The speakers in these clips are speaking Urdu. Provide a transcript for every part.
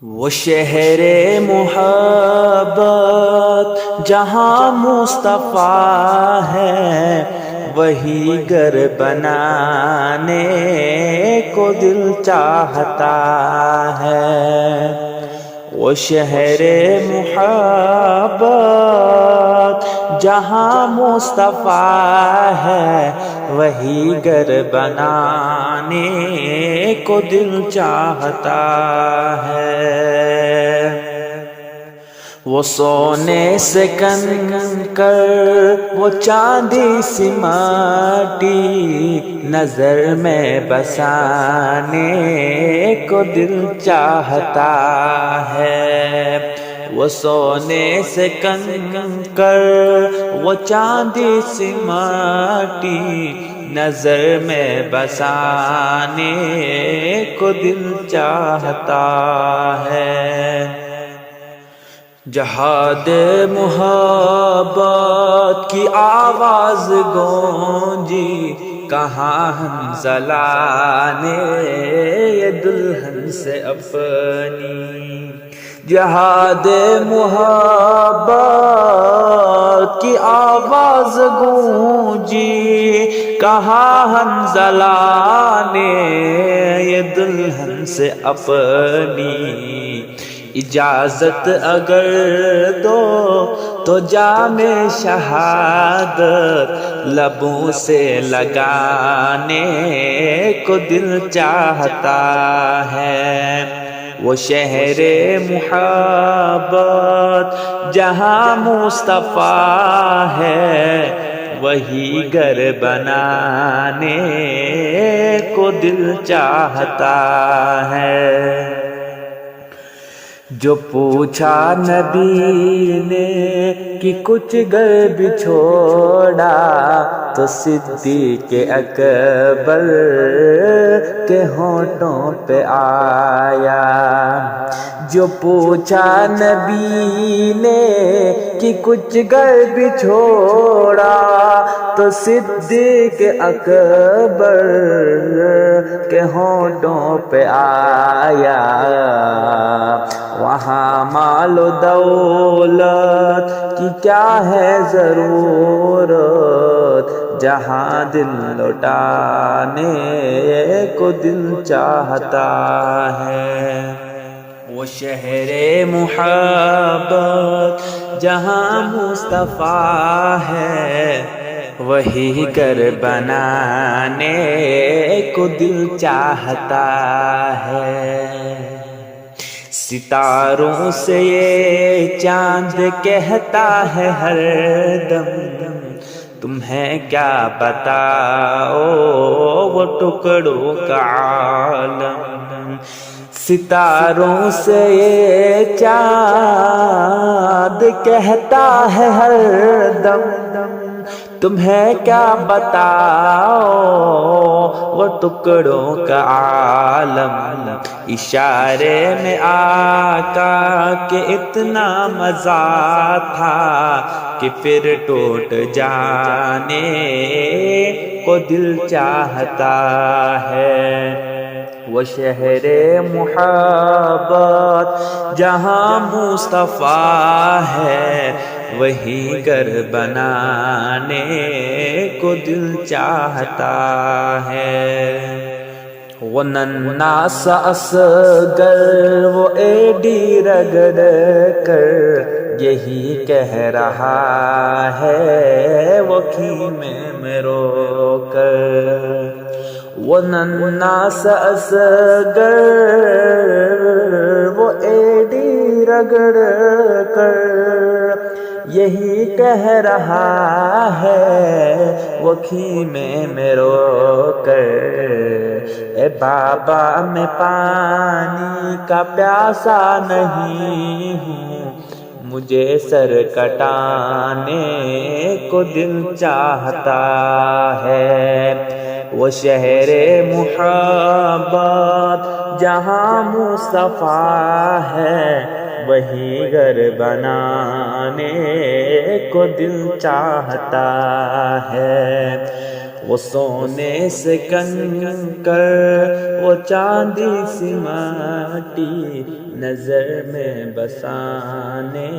وہ شہر محبت جہاں مصطفیٰ ہے، وہی گھر بنانے کو دل چاہتا ہے۔ وہ شہر محبت جہاں مصطفیٰ ہے، وہی گھر بنانے کو دل چاہتا ہے۔ وہ سونے سے کنکر، وہ چاندی سی مٹی، نظر میں بسانے کو دل چاہتا ہے۔ وہ سونے سے کنکر، وہ چاندی سی مٹی، نظر میں بسانے کو دل چاہتا ہے۔ جہاد محبت کی آواز گونجی، کہاں حنظلہ نے یہ دلہن سے اپنی۔ جہاد محبت کی آواز گونجی، کہاں حنظلہ نے یہ دلہن سے اپنی۔ اجازت اگر دو تو جام شہادت لبوں سے لگانے کو دل چاہتا ہے۔ وہ شہر محبت جہاں مصطفیٰ ہے، وہی گھر بنانے کو دل چاہتا ہے۔ جو پوچھا نبی نے کہ کچھ گھر بھی چھوڑا، تو صدیق اکبر کے ہونٹوں پہ آیا۔ جو پوچھا نبی نے کہ کچھ گھر بھی چھوڑا، تو صدیق اکبر کے ہونٹوں پہ آیا۔ وہاں مال و دولت کی کیا ہے ضرورت، جہاں دل لوٹانے کو دل چاہتا ہے۔ وہ شہر محبت جہاں مصطفیٰ ہے، وہی گھر بنانے کو دل چاہتا ہے۔ ستاروں سے یہ چاند کہتا ہے ہر دم، تمہیں کیا بتاؤ وہ ٹکڑوں کا عالم۔ ستاروں سے یہ چاند کہتا ہے ہر دم، تمہیں کیا بتاؤ وہ ٹکڑوں کا عالم۔ اشارے میں آقا کہ اتنا مزہ تھا کہ پھر ٹوٹ جانے کو دل چاہتا ہے۔ وہ شہر محبت جہاں مصطفیٰ ہے، وہی گھر بنانے کو دل چاہتا ہے۔ وہ ننھا سا اصغر، وہ ایڈی رگڑ کر یہی کہہ رہا ہے وہ خیمے میں رو کر۔ وہ ننھا سا اصغر، وہ ایڈی رگڑ کر یہی کہہ رہا ہے وہ خیمے میں رو کر۔ اے بابا میں پانی کا پیاسا نہیں ہوں، مجھے سر کٹانے کو دل چاہتا ہے۔ وہ شہر محبت جہاں مصطفیٰ ہے، وہی گھر بنانے کو دل چاہتا ہے۔ وہ سونے سے کنکر، وہ چاندی سی ماٹی، نظر میں بسانے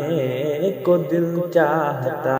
کو دل چاہتا